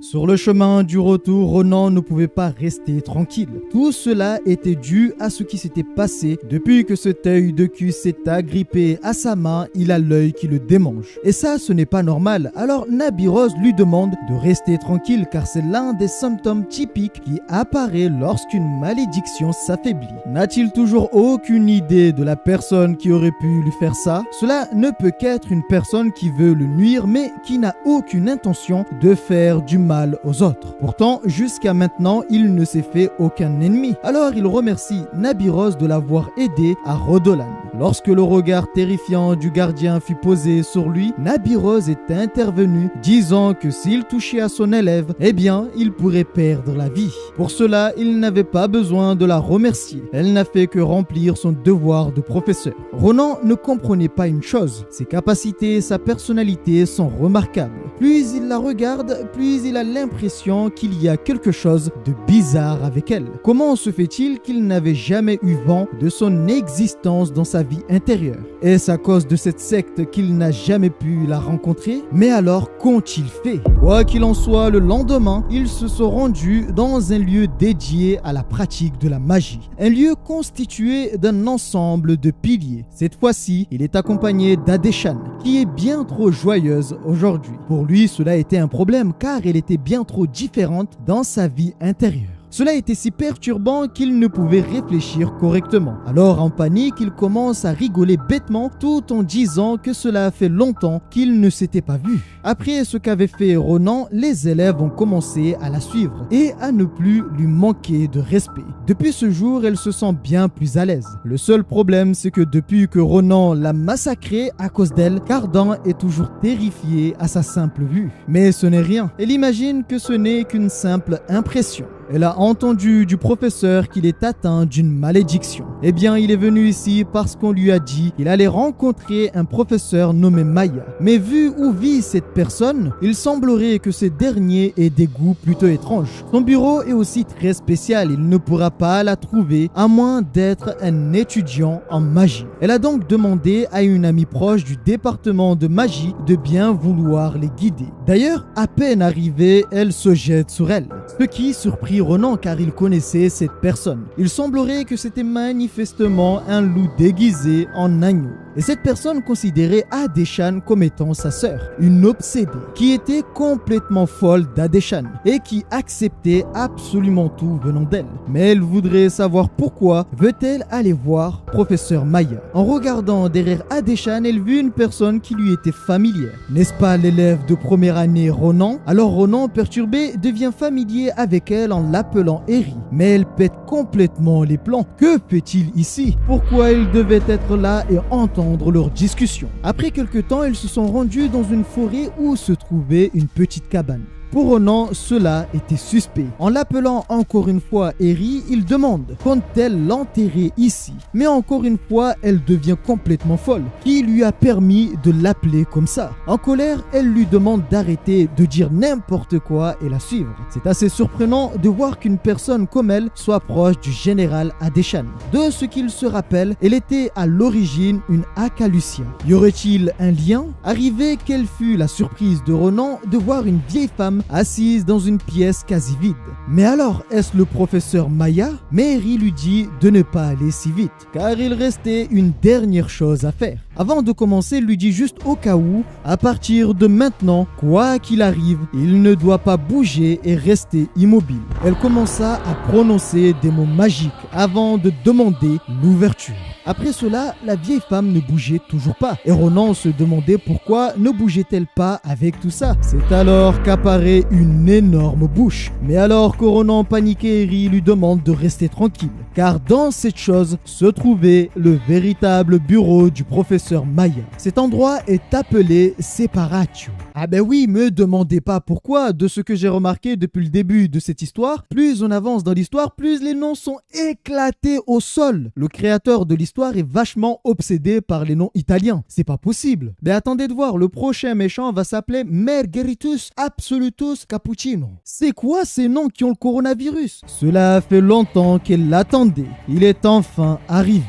Sur le chemin du retour, Ronan ne pouvait pas rester tranquille. Tout cela était dû à ce qui s'était passé depuis que cet œil de cul s'est agrippé à sa main. Il a l'œil qui le démange. Et ça, ce n'est pas normal. Alors Nabi Rose lui demande de rester tranquille car c'est l'un des symptômes typiques qui apparaît lorsqu'une malédiction s'affaiblit. N'a-t-il toujours aucune idée de la personne qui aurait pu lui faire ça? Cela ne peut qu'être une personne qui veut le nuire mais qui n'a aucune intention de faire du mal aux autres. Pourtant, jusqu'à maintenant, il ne s'est fait aucun ennemi. Alors il remercie Nabi Rose de l'avoir aidé à Rodolan. Lorsque le regard terrifiant du gardien fut posé sur lui, Nabi Rose est intervenu, disant que s'il touchait à son élève, eh bien, il pourrait perdre la vie. Pour cela, il n'avait pas besoin de la remercier. Elle n'a fait que remplir son devoir de professeur. Ronan ne comprenait pas une chose, ses capacités et sa personnalité sont remarquables. Plus il la regarde, plus il a l'impression qu'il y a quelque chose de bizarre avec elle. Comment se fait-il qu'il n'avait jamais eu vent de son existence dans sa vie intérieure? Est-ce à cause de cette secte qu'il n'a jamais pu la rencontrer? Mais alors, qu'ont-ils fait? Quoi qu'il en soit, le lendemain, ils se sont rendus dans un lieu dédié à la pratique de la magie. Un lieu constitué d'un ensemble de piliers. Cette fois-ci, il est accompagné d'Adeshan, qui est bien trop joyeuse aujourd'hui. Pour lui, cela était un problème car elle était bien trop différente dans sa vie intérieure. Cela était si perturbant qu'il ne pouvait réfléchir correctement. Alors en panique, il commence à rigoler bêtement tout en disant que cela fait longtemps qu'il ne s'était pas vu. Après ce qu'avait fait Ronan, les élèves ont commencé à la suivre et à ne plus lui manquer de respect. Depuis ce jour, elle se sent bien plus à l'aise. Le seul problème, c'est que depuis que Ronan l'a massacrée à cause d'elle, Cardan est toujours terrifié à sa simple vue. Mais ce n'est rien. Elle imagine que ce n'est qu'une simple impression. Elle a entendu du professeur qu'il est atteint d'une malédiction. Eh bien, il est venu ici parce qu'on lui a dit qu'il allait rencontrer un professeur nommé Maya. Mais vu où vit cette personne, il semblerait que ce dernier ait des goûts plutôt étranges. Son bureau est aussi très spécial, il ne pourra pas la trouver à moins d'être un étudiant en magie. Elle a donc demandé à une amie proche du département de magie de bien vouloir les guider. D'ailleurs, à peine arrivée, elle se jette sur elle, ce qui surprit Ronan car il connaissait cette personne. Il semblerait que c'était manifestement un loup déguisé en agneau. Et cette personne considérait Adeshan comme étant sa sœur, une obsédée, qui était complètement folle d'Adeshan et qui acceptait absolument tout venant d'elle. Mais elle voudrait savoir pourquoi veut-elle aller voir professeur Maya. En regardant derrière Adeshan, elle vit une personne qui lui était familière. N'est-ce pas l'élève de première année Ronan? Alors Ronan, perturbé, devient familier avec elle en l'appelant Eri. Mais elle pète complètement les plans. Que fait-il ici? Pourquoi il devait être là et entendre leur discussion? Après quelque temps, ils se sont rendus dans une forêt où se trouvait une petite cabane. Pour Ronan, cela était suspect. En l'appelant encore une fois Eri, il demande compte-t-elle l'enterrer ici? Mais encore une fois, elle devient complètement folle. Qui lui a permis de l'appeler comme ça? En colère, elle lui demande d'arrêter de dire n'importe quoi et la suivre. C'est assez surprenant de voir qu'une personne comme elle soit proche du général Adeshan. De ce qu'il se rappelle, elle était à l'origine une Akalucia. Y aurait-il un lien? Arrivé, quelle fut la surprise de Ronan de voir une vieille femme assise dans une pièce quasi vide. Mais alors, est-ce le professeur Maya? Mais Eri lui dit de ne pas aller si vite, car il restait une dernière chose à faire. Avant de commencer, il lui dit juste au cas où, à partir de maintenant, quoi qu'il arrive, il ne doit pas bouger et rester immobile. Elle commença à prononcer des mots magiques avant de demander l'ouverture. Après cela, la vieille femme ne bougeait toujours pas. Et Ronan se demandait pourquoi ne bougeait-elle pas avec tout ça. C'est alors qu'apparaît une énorme bouche. Mais alors que Ronan paniqué, Eri lui demande de rester tranquille. Car dans cette chose se trouvait le véritable bureau du professeur Maya. Cet endroit est appelé Separatio. Ah ben oui, me demandez pas pourquoi. De ce que j'ai remarqué depuis le début de cette histoire, plus on avance dans l'histoire, plus les noms sont éclatés au sol. Le créateur de l'histoire est vachement obsédé par les noms italiens. C'est pas possible. Mais attendez de voir, le prochain méchant va s'appeler Margaritus Absolutus Cappuccino. C'est quoi ces noms qui ont le coronavirus? Cela fait longtemps qu'elle l'attendait. Il est enfin arrivé.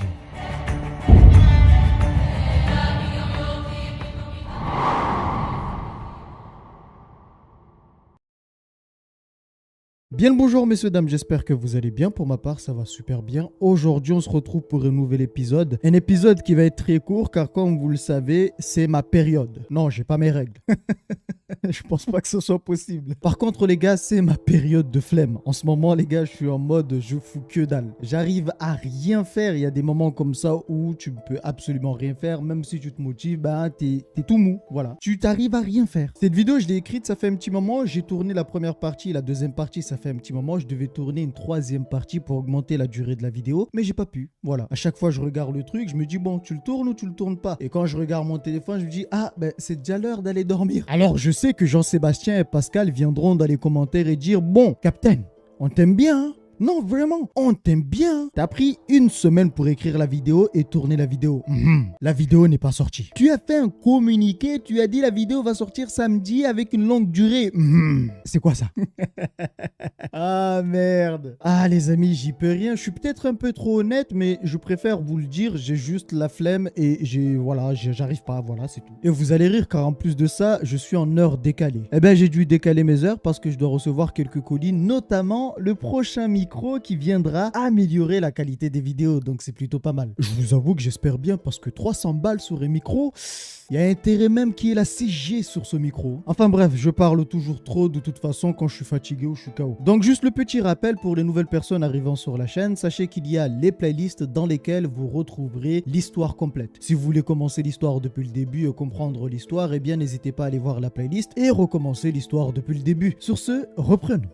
Bien le bonjour messieurs dames, j'espère que vous allez bien. Pour ma part ça va super bien. Aujourd'hui on se retrouve pour un nouvel épisode. Un épisode qui va être très court car comme vous le savez c'est ma période. Non, j'ai pas mes règles. Je pense pas que ce soit possible. Par contre les gars, c'est ma période de flemme. En ce moment les gars, je suis en mode je fous que dalle. J'arrive à rien faire. Il y a des moments comme ça où tu ne peux absolument rien faire. Même si tu te motives, bah t'es tout mou. Voilà. Tu t'arrives à rien faire. Cette vidéo je l'ai écrite, ça fait un petit moment. J'ai tourné la première partie, la deuxième partie ça fait un petit moment. Je devais tourner une troisième partie pour augmenter la durée de la vidéo. Mais j'ai pas pu. Voilà. À chaque fois je regarde le truc, je me dis bon, tu le tournes ou tu le tournes pas. Et quand je regarde mon téléphone, je me dis ah ben c'est déjà l'heure d'aller dormir. Alors je sais que Jean-Sébastien et Pascal viendront dans les commentaires et dire bon, Captain, on t'aime bien, hein? Non, vraiment, on t'aime bien. T'as pris une semaine pour écrire la vidéo et tourner la vidéo. La vidéo n'est pas sortie. Tu as fait un communiqué, tu as dit la vidéo va sortir samedi avec une longue durée. C'est quoi ça? Ah merde. Ah les amis, j'y peux rien. Je suis peut-être un peu trop honnête, mais je préfère vous le dire. J'ai juste la flemme et j'arrive pas. Voilà, c'est tout. Et vous allez rire car en plus de ça, je suis en heure décalée. Eh ben, j'ai dû décaler mes heures parce que je dois recevoir quelques colis, notamment le prochain micro qui viendra améliorer la qualité des vidéos, donc c'est plutôt pas mal. Je vous avoue que j'espère bien parce que 300 balles sur un micro, il y a intérêt même qu'il y ait la 6G sur ce micro. Enfin bref, je parle toujours trop de toute façon quand je suis fatigué ou je suis KO. Donc juste le petit rappel pour les nouvelles personnes arrivant sur la chaîne, sachez qu'il y a les playlists dans lesquelles vous retrouverez l'histoire complète. Si vous voulez commencer l'histoire depuis le début et comprendre l'histoire, eh bien n'hésitez pas à aller voir la playlist et recommencer l'histoire depuis le début. Sur ce, reprenons.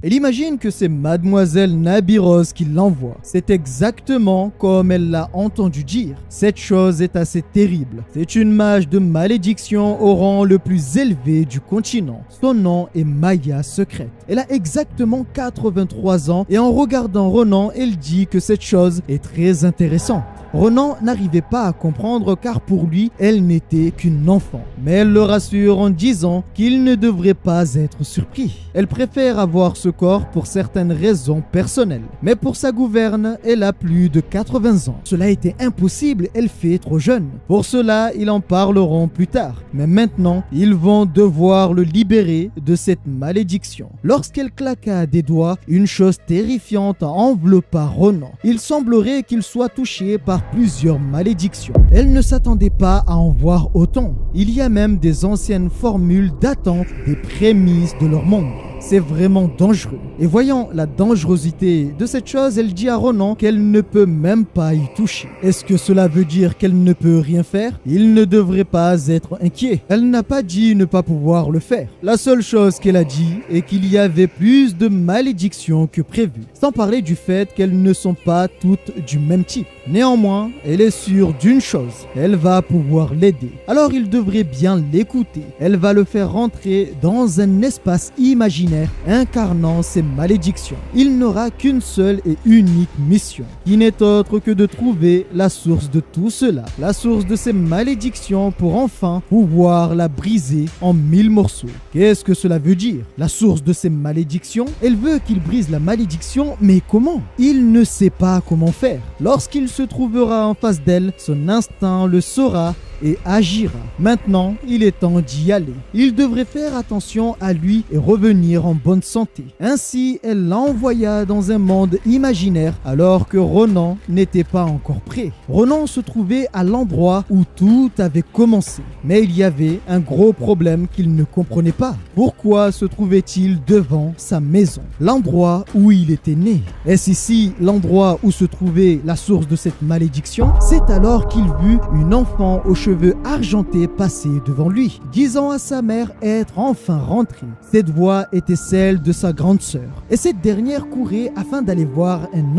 Elle imagine que c'est Mademoiselle Nabirose qui l'envoie. C'est exactement comme elle l'a entendu dire. Cette chose est assez terrible. C'est une mage de malédiction au rang le plus élevé du continent. Son nom est Maya Secrète. Elle a exactement 83 ans et en regardant Ronan, elle dit que cette chose est très intéressante. Ronan n'arrivait pas à comprendre car pour lui, elle n'était qu'une enfant. Mais elle le rassure en disant qu'il ne devrait pas être surpris. Elle préfère avoir ce corps pour certaines raisons personnelles. Mais pour sa gouverne, elle a plus de 80 ans. Cela était impossible, elle fait trop jeune. Pour cela, ils en parleront plus tard. Mais maintenant, ils vont devoir le libérer de cette malédiction. Lorsqu'elle claqua des doigts, une chose terrifiante enveloppa Ronan. Il semblerait qu'il soit touché par plusieurs malédictions. Elle ne s'attendait pas à en voir autant. Il y a même des anciennes formules datant des prémices de leur monde. C'est vraiment dangereux. Et voyant la dangerosité de cette chose, elle dit à Ronan qu'elle ne peut même pas y toucher. Est-ce que cela veut dire qu'elle ne peut rien faire? Il ne devrait pas être inquiet. Elle n'a pas dit ne pas pouvoir le faire. La seule chose qu'elle a dit est qu'il y avait plus de malédictions que prévu. Sans parler du fait qu'elles ne sont pas toutes du même type. Néanmoins, elle est sûre d'une chose. Elle va pouvoir l'aider. Alors il devrait bien l'écouter. Elle va le faire rentrer dans un espace imaginaire incarnant ces malédictions. Il n'aura qu'une seule et unique mission, qui n'est autre que de trouver la source de tout cela, la source de ces malédictions pour enfin pouvoir la briser en 1000 morceaux. Qu'est-ce que cela veut dire? La source de ces malédictions? Elle veut qu'il brise la malédiction, mais comment? Il ne sait pas comment faire. Lorsqu'il se trouvera en face d'elle, son instinct le saura et agira. Maintenant, il est temps d'y aller. Il devrait faire attention à lui et revenir en bonne santé. Ainsi, elle l'envoya dans un monde imaginaire alors que Ronan n'était pas encore prêt. Ronan se trouvait à l'endroit où tout avait commencé. Mais il y avait un gros problème qu'il ne comprenait pas. Pourquoi se trouvait-il devant sa maison? L'endroit où il était né. Est-ce ici l'endroit où se trouvait la source de cette malédiction? C'est alors qu'il vit une enfant aux cheveux argentés passer devant lui, disant à sa mère être enfin rentrée. Cette voix était celle de sa grande sœur. Et cette dernière courait afin d'aller voir un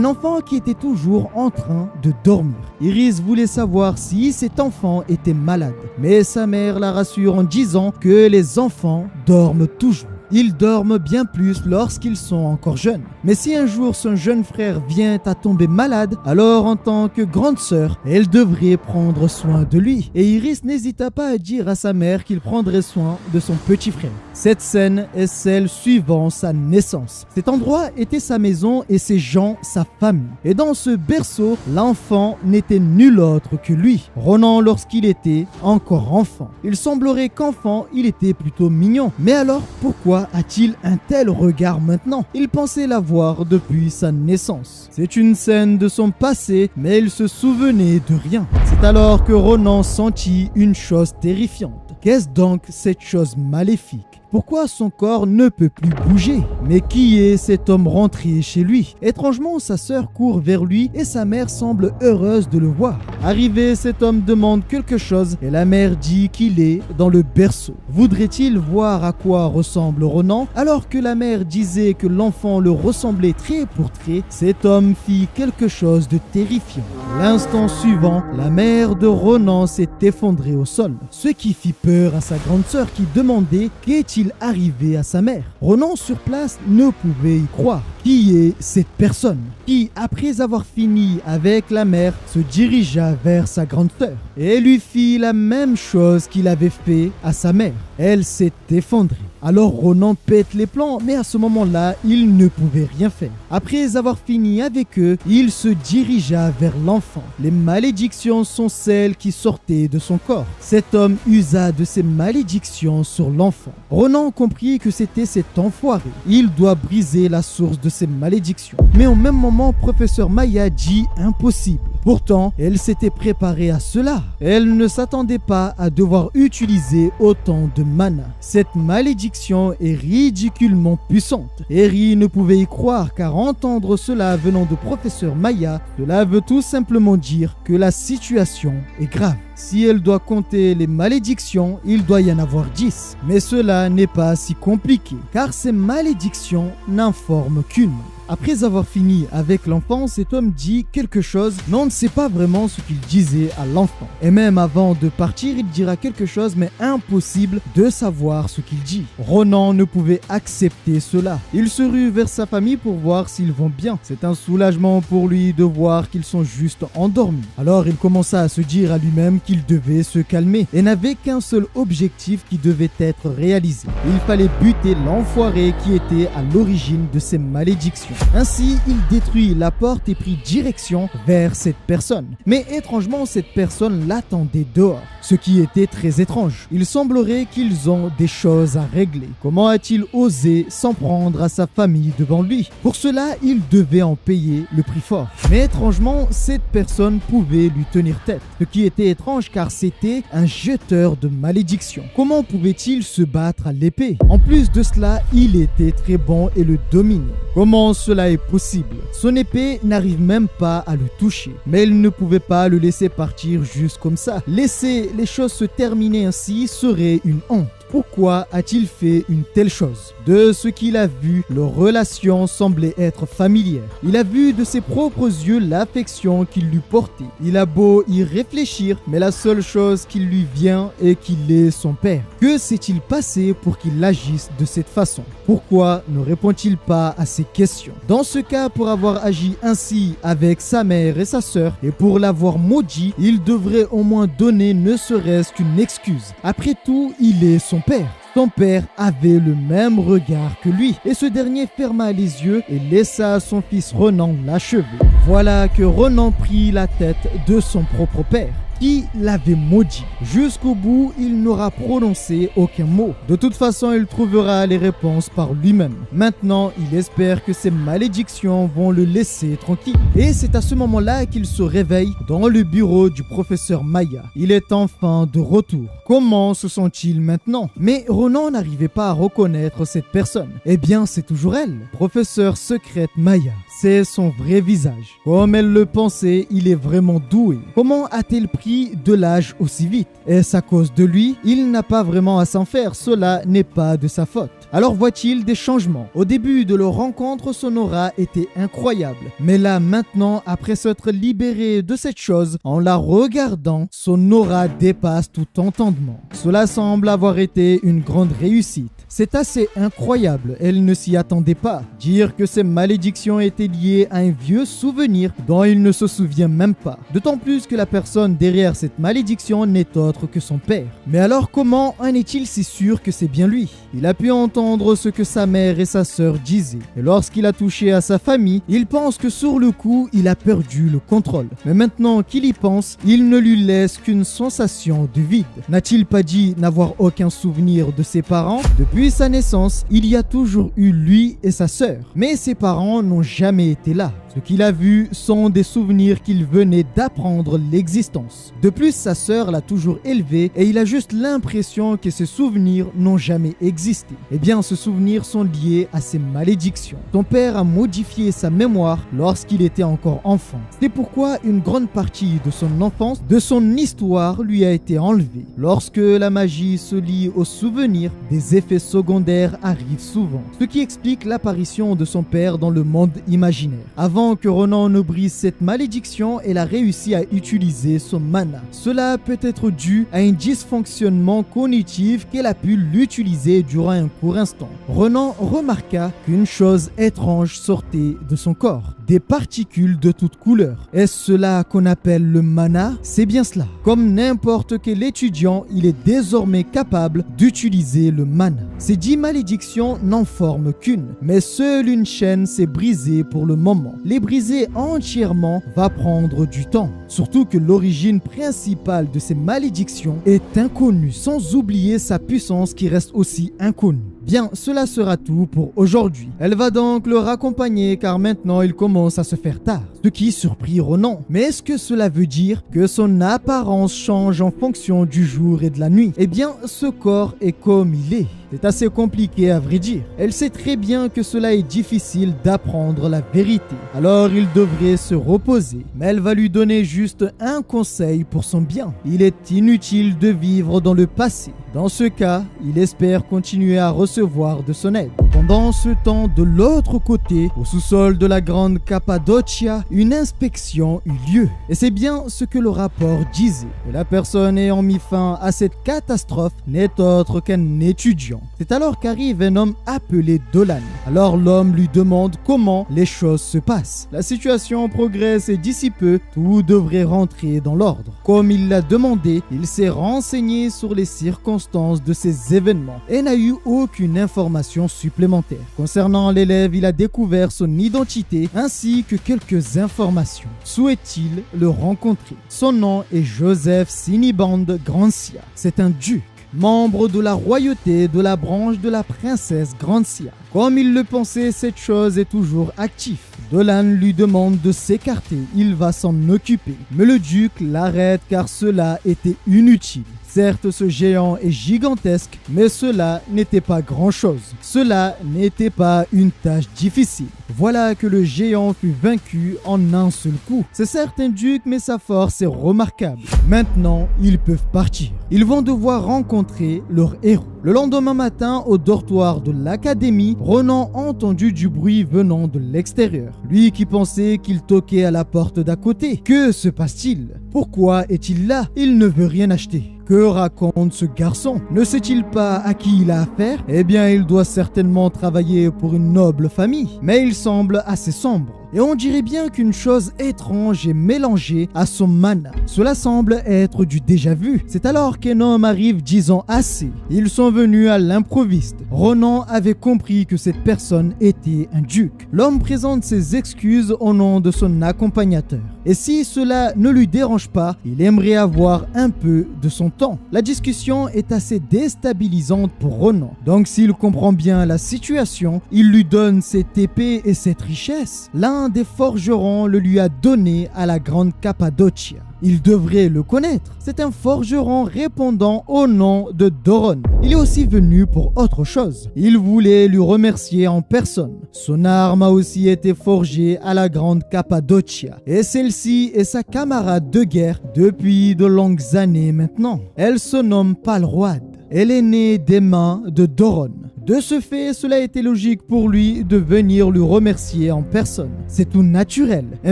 enfant qui était toujours en train de dormir. Iris voulait savoir si cet enfant était malade, mais sa mère la rassure en disant que les enfants dorment toujours. Ils dorment bien plus lorsqu'ils sont encore jeunes. Mais si un jour son jeune frère vient à tomber malade, alors en tant que grande sœur, elle devrait prendre soin de lui. Et Iris n'hésita pas à dire à sa mère qu'il prendrait soin de son petit frère. Cette scène est celle suivant sa naissance. Cet endroit était sa maison et ses gens sa famille. Et dans ce berceau, l'enfant n'était nul autre que lui, Ronan lorsqu'il était encore enfant. Il semblerait qu'enfant, il était plutôt mignon. Mais alors, pourquoi a-t-il un tel regard maintenant? Il pensait l'avoir depuis sa naissance. C'est une scène de son passé, mais il se souvenait de rien. C'est alors que Ronan sentit une chose terrifiante. Qu'est-ce donc cette chose maléfique? Pourquoi son corps ne peut plus bouger? Mais qui est cet homme rentré chez lui? Étrangement, sa sœur court vers lui et sa mère semble heureuse de le voir. Arrivé, cet homme demande quelque chose et la mère dit qu'il est dans le berceau. Voudrait-il voir à quoi ressemble Ronan? Alors que la mère disait que l'enfant le ressemblait trait pour trait, cet homme fit quelque chose de terrifiant. L'instant suivant, la mère de Ronan s'est effondrée au sol, ce qui fit peur à sa grande sœur qui demandait qu'est-il arrivé à sa mère. Ronan sur place ne pouvait y croire. Qui est cette personne qui, après avoir fini avec la mère, se dirigea vers sa grande sœur et lui fit la même chose qu'il avait fait à sa mère? Elle s'est effondrée. Alors Ronan pète les plombs, mais à ce moment-là, il ne pouvait rien faire. Après avoir fini avec eux, il se dirigea vers l'enfant. Les malédictions sont celles qui sortaient de son corps. Cet homme usa de ces malédictions sur l'enfant. Ronan comprit que c'était cet enfoiré. Il doit briser la source de ces malédictions. Mais au même moment, professeur Maya dit impossible. Pourtant, elle s'était préparée à cela. Elle ne s'attendait pas à devoir utiliser autant de mana. Cette malédiction est ridiculement puissante. Eri ne pouvait y croire car entendre cela venant de professeur Maya, cela veut tout simplement dire que la situation est grave. Si elle doit compter les malédictions, il doit y en avoir 10. Mais cela n'est pas si compliqué car ces malédictions n'informent qu'une. Après avoir fini avec l'enfant, cet homme dit quelque chose, mais on ne sait pas vraiment ce qu'il disait à l'enfant. Et même avant de partir, il dira quelque chose, mais impossible de savoir ce qu'il dit. Ronan ne pouvait accepter cela. Il se rue vers sa famille pour voir s'ils vont bien. C'est un soulagement pour lui de voir qu'ils sont juste endormis. Alors il commença à se dire à lui-même qu'il devait se calmer et n'avait qu'un seul objectif qui devait être réalisé. Il fallait buter l'enfoiré qui était à l'origine de ces malédictions. Ainsi, il détruit la porte et prit direction vers cette personne. Mais étrangement, cette personne l'attendait dehors, ce qui était très étrange. Il semblerait qu'ils ont des choses à régler. Comment a-t-il osé s'en prendre à sa famille devant lui? Pour cela, il devait en payer le prix fort. Mais étrangement, cette personne pouvait lui tenir tête. Ce qui était étrange car c'était un jeteur de malédiction. Comment pouvait-il se battre à l'épée? En plus de cela, il était très bon et le dominait. Comment cela est possible? Son épée n'arrive même pas à le toucher. Mais il ne pouvait pas le laisser partir juste comme ça. Laisser les choses se terminer ainsi serait une honte. Pourquoi a-t-il fait une telle chose? De ce qu'il a vu, leur relation semblait être familière. Il a vu de ses propres yeux l'affection qu'il lui portait. Il a beau y réfléchir, mais la seule chose qui lui vient est qu'il est son père. Que s'est-il passé pour qu'il agisse de cette façon? Pourquoi ne répond-il pas à ces questions? Dans ce cas, pour avoir agi ainsi avec sa mère et sa sœur, et pour l'avoir maudit, il devrait au moins donner ne serait-ce qu'une excuse. Après tout, il est son père. Son père avait le même regard que lui et ce dernier ferma les yeux et laissa son fils Ronan l'achever. Voilà que Ronan prit la tête de son propre père qui l'avait maudit. Jusqu'au bout, il n'aura prononcé aucun mot. De toute façon, il trouvera les réponses par lui-même. Maintenant, il espère que ces malédictions vont le laisser tranquille. Et c'est à ce moment-là qu'il se réveille dans le bureau du professeur Maya. Il est enfin de retour. Comment se sent-il maintenant? Mais Ronan n'arrivait pas à reconnaître cette personne. Eh bien, c'est toujours elle, professeur secrète Maya. C'est son vrai visage. Comme elle le pensait, il est vraiment doué. Comment a-t-elle pris pris de l'âge aussi vite. Est-ce à cause de lui? Il n'a pas vraiment à s'en faire, cela n'est pas de sa faute. Alors voit-il des changements? Au début de leur rencontre, son aura était incroyable. Mais là maintenant, après s'être libéré de cette chose, en la regardant, son aura dépasse tout entendement. Cela semble avoir été une grande réussite. C'est assez incroyable, elle ne s'y attendait pas. Dire que ces malédictions étaient liées à un vieux souvenir dont il ne se souvient même pas. D'autant plus que la personne derrière cette malédiction n'est autre que son père. Mais alors comment en est-il si sûr que c'est bien lui? Il a pu entendre ce que sa mère et sa sœur disaient. Et lorsqu'il a touché à sa famille, il pense que sur le coup, il a perdu le contrôle. Mais maintenant qu'il y pense, il ne lui laisse qu'une sensation de vide. N'a-t-il pas dit n'avoir aucun souvenir de ses parents? Depuis sa naissance, il y a toujours eu lui et sa sœur. Mais ses parents n'ont jamais été là. Ce qu'il a vu sont des souvenirs qu'il venait d'apprendre l'existence. De plus, sa sœur l'a toujours élevé et il a juste l'impression que ces souvenirs n'ont jamais existé. Eh bien, ces souvenirs sont liés à ces malédictions. Son père a modifié sa mémoire lorsqu'il était encore enfant. C'est pourquoi une grande partie de son enfance, de son histoire, lui a été enlevée. Lorsque la magie se lie aux souvenirs, des effets secondaires arrivent souvent. Ce qui explique l'apparition de son père dans le monde imaginaire. Avant que Ronan ne brise cette malédiction, elle a réussi à utiliser son mana. Cela peut être dû à un dysfonctionnement cognitif qu'elle a pu l'utiliser durant un court instant. Ronan remarqua qu'une chose étrange sortait de son corps. Des particules de toutes couleurs. Est-ce cela qu'on appelle le mana? C'est bien cela. Comme n'importe quel étudiant, il est désormais capable d'utiliser le mana. Ces 10 malédictions n'en forment qu'une, mais seule une chaîne s'est brisée pour le moment. Les briser entièrement va prendre du temps. Surtout que l'origine principale de ces malédictions est inconnue, sans oublier sa puissance qui reste aussi inconnue. Bien, cela sera tout pour aujourd'hui. Elle va donc le raccompagner car maintenant il commence à se faire tard. Ce qui surprit Ronan. Mais est-ce que cela veut dire que son apparence change en fonction du jour et de la nuit? Eh bien, ce corps est comme il est. C'est assez compliqué à vrai dire. Elle sait très bien que cela est difficile d'apprendre la vérité. Alors il devrait se reposer. Mais elle va lui donner juste un conseil pour son bien. Il est inutile de vivre dans le passé. Dans ce cas, il espère continuer à recevoir de son aide. Pendant ce temps, de l'autre côté, au sous-sol de la grande Cappadocia, une inspection eut lieu. Et c'est bien ce que le rapport disait. Et la personne ayant mis fin à cette catastrophe n'est autre qu'un étudiant. C'est alors qu'arrive un homme appelé Dolan. Alors l'homme lui demande comment les choses se passent. La situation progresse et d'ici peu, tout devrait rentrer dans l'ordre. Comme il l'a demandé, il s'est renseigné sur les circonstances de ces événements et n'a eu aucune information supplémentaire. Concernant l'élève, il a découvert son identité ainsi que quelques informations. Souhaite-t-il le rencontrer? Son nom est Joseph Siniband Grancia. C'est un duc, membre de la royauté de la branche de la princesse Grancia. Comme il le pensait, cette chose est toujours active. Dolan lui demande de s'écarter, il va s'en occuper. Mais le duc l'arrête car cela était inutile. Certes, ce géant est gigantesque, mais cela n'était pas grand-chose. Cela n'était pas une tâche difficile. Voilà que le géant fut vaincu en un seul coup. C'est certes un duc, mais sa force est remarquable. Maintenant, ils peuvent partir. Ils vont devoir rencontrer leur héros. Le lendemain matin, au dortoir de l'académie, Ronan a entendu du bruit venant de l'extérieur. Lui qui pensait qu'il toquait à la porte d'à côté. Que se passe-t-il? Pourquoi est-il là? Il ne veut rien acheter. Que raconte ce garçon? Ne sait-il pas à qui il a affaire? Eh bien, il doit certainement travailler pour une noble famille. Mais il semble assez sombre. Et on dirait bien qu'une chose étrange est mélangée à son mana. Cela semble être du déjà-vu. C'est alors qu'un homme arrive disant assez. Ils sont venus à l'improviste. Ronan avait compris que cette personne était un duc. L'homme présente ses excuses au nom de son accompagnateur. Et si cela ne lui dérange pas, il aimerait avoir un peu de son temps. La discussion est assez déstabilisante pour Ronan. Donc s'il comprend bien la situation, il lui donne cette épée et cette richesse. L'un des forgerons le lui a donné à la grande Cappadocia. Il devrait le connaître. C'est un forgeron répondant au nom de Doron. Il est aussi venu pour autre chose. Il voulait lui remercier en personne. Son arme a aussi été forgée à la grande Cappadocia. Et celle-ci est sa camarade de guerre depuis de longues années maintenant. Elle se nomme Palroad. Elle est née des mains de Doron. De ce fait, cela était logique pour lui de venir lui remercier en personne. C'est tout naturel. Et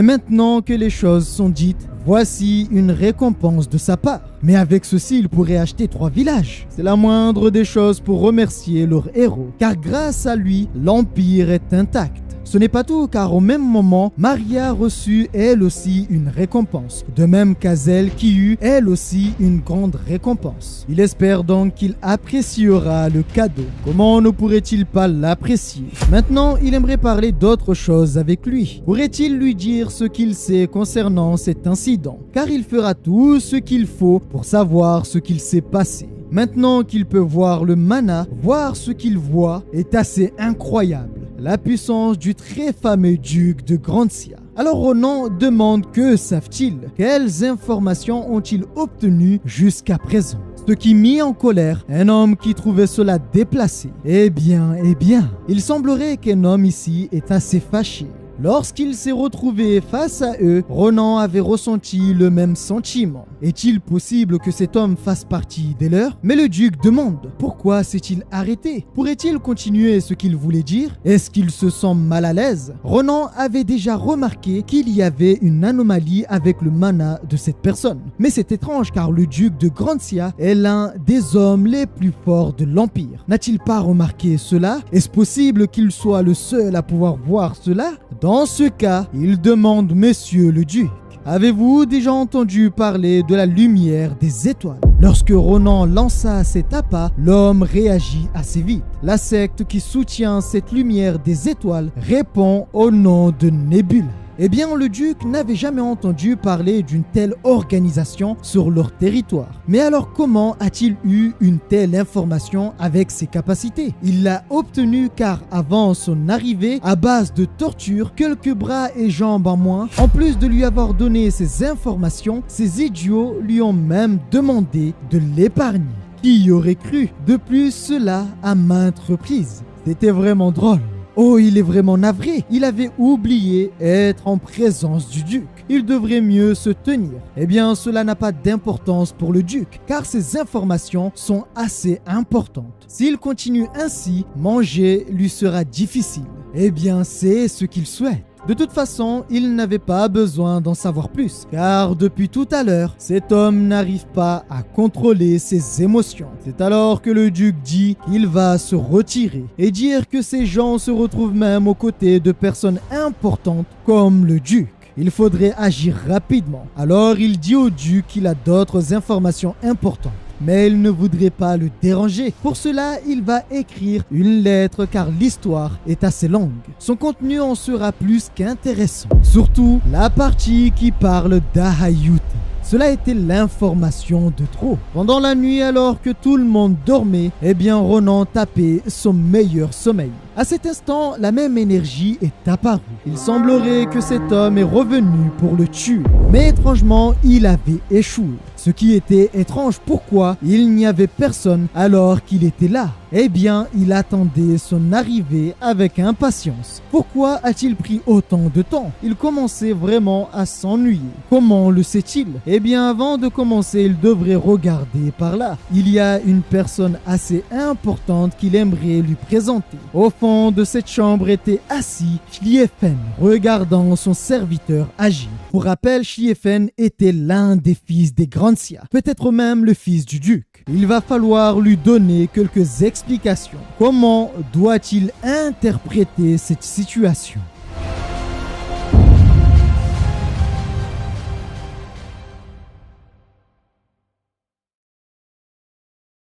maintenant que les choses sont dites, voici une récompense de sa part. Mais avec ceci, il pourrait acheter 3 villages. C'est la moindre des choses pour remercier leur héros. Car grâce à lui, l'Empire est intact. Ce n'est pas tout, car au même moment, Maria reçut elle aussi une récompense, de même qu'Azel qui eut elle aussi une grande récompense. Il espère donc qu'il appréciera le cadeau. Comment ne pourrait-il pas l'apprécier? Maintenant, il aimerait parler d'autre chose avec lui. Pourrait-il lui dire ce qu'il sait concernant cet incident? Car il fera tout ce qu'il faut pour savoir ce qu'il s'est passé. Maintenant qu'il peut voir le mana, voir ce qu'il voit est assez incroyable. La puissance du très fameux duc de Grantia. Alors Ronan demande que savent-ils? Quelles informations ont-ils obtenues jusqu'à présent? Ce qui mit en colère un homme qui trouvait cela déplacé. Eh bien, il semblerait qu'un homme ici est assez fâché. Lorsqu'il s'est retrouvé face à eux, Ronan avait ressenti le même sentiment. Est-il possible que cet homme fasse partie des leurs? Mais le duc demande, pourquoi s'est-il arrêté? Pourrait-il continuer ce qu'il voulait dire? Est-ce qu'il se sent mal à l'aise? Ronan avait déjà remarqué qu'il y avait une anomalie avec le mana de cette personne. Mais c'est étrange car le duc de Grantia est l'un des hommes les plus forts de l'Empire. N'a-t-il pas remarqué cela? Est-ce possible qu'il soit le seul à pouvoir voir cela? Dans ce cas, il demande Monsieur le Duc. Avez-vous déjà entendu parler de la lumière des étoiles? Lorsque Ronan lança cet appât, l'homme réagit assez vite. La secte qui soutient cette lumière des étoiles répond au nom de Nebula. Eh bien, le duc n'avait jamais entendu parler d'une telle organisation sur leur territoire. Mais alors comment a-t-il eu une telle information avec ses capacités? Il l'a obtenue car avant son arrivée, à base de torture, quelques bras et jambes en moins, en plus de lui avoir donné ces informations, ces idiots lui ont même demandé de l'épargner. Qui y aurait cru? De plus, cela à maintes reprises. C'était vraiment drôle. Oh, il est vraiment navré. Il avait oublié être en présence du duc. Il devrait mieux se tenir. Eh bien, cela n'a pas d'importance pour le duc, car ces informations sont assez importantes. S'il continue ainsi, manger lui sera difficile. Eh bien, c'est ce qu'il souhaite. De toute façon, il n'avait pas besoin d'en savoir plus, car depuis tout à l'heure, cet homme n'arrive pas à contrôler ses émotions. C'est alors que le duc dit qu'il va se retirer et dire que ces gens se retrouvent même aux côtés de personnes importantes comme le duc. Il faudrait agir rapidement. Alors il dit au duc qu'il a d'autres informations importantes. Mais il ne voudrait pas le déranger. Pour cela, il va écrire une lettre car l'histoire est assez longue. Son contenu en sera plus qu'intéressant. Surtout la partie qui parle d'Ahayuta. Cela était l'information de trop. Pendant la nuit, alors que tout le monde dormait, eh bien Ronan tapait son meilleur sommeil. À cet instant, la même énergie est apparue. Il semblerait que cet homme est revenu pour le tuer. Mais étrangement, il avait échoué. Ce qui était étrange, pourquoi il n'y avait personne alors qu'il était là? Eh bien, il attendait son arrivée avec impatience. Pourquoi a-t-il pris autant de temps? Il commençait vraiment à s'ennuyer. Comment le sait-il? Eh bien, avant de commencer, il devrait regarder par là. Il y a une personne assez importante qu'il aimerait lui présenter. Au fond de cette chambre était assis Schlieffen, regardant son serviteur agir. Pour rappel, Schlieffen était l'un des fils des Grantia, peut-être même le fils du duc. Il va falloir lui donner quelques explications. Comment doit-il interpréter cette situation?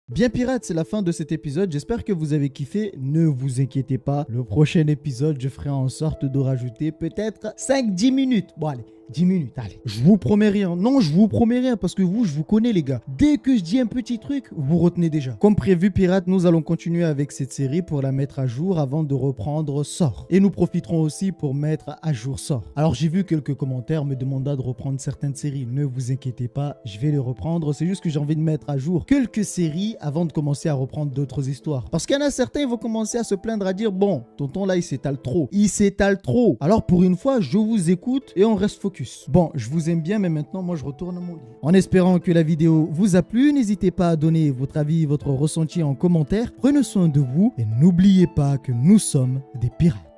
Bien pirates, c'est la fin de cet épisode. J'espère que vous avez kiffé. Ne vous inquiétez pas. Le prochain épisode, je ferai en sorte de rajouter peut-être 5-10 minutes. Bon allez, 10 minutes, allez. Je vous promets rien. Non, je vous promets rien parce que vous, je vous connais les gars. Dès que je dis un petit truc, vous retenez déjà. Comme prévu, pirates, nous allons continuer avec cette série pour la mettre à jour avant de reprendre Sort. Et nous profiterons aussi pour mettre à jour Sort. Alors j'ai vu quelques commentaires me demandant de reprendre certaines séries. Ne vous inquiétez pas, je vais les reprendre. C'est juste que j'ai envie de mettre à jour quelques séries avant de commencer à reprendre d'autres histoires. Parce qu'il y en a certains, ils vont commencer à se plaindre, à dire bon, tonton là, il s'étale trop. Il s'étale trop. Alors pour une fois, je vous écoute et on reste focus. Bon, je vous aime bien, mais maintenant, moi, je retourne à mon lit. En espérant que la vidéo vous a plu, n'hésitez pas à donner votre avis, votre ressenti en commentaire. Prenez soin de vous et n'oubliez pas que nous sommes des pirates.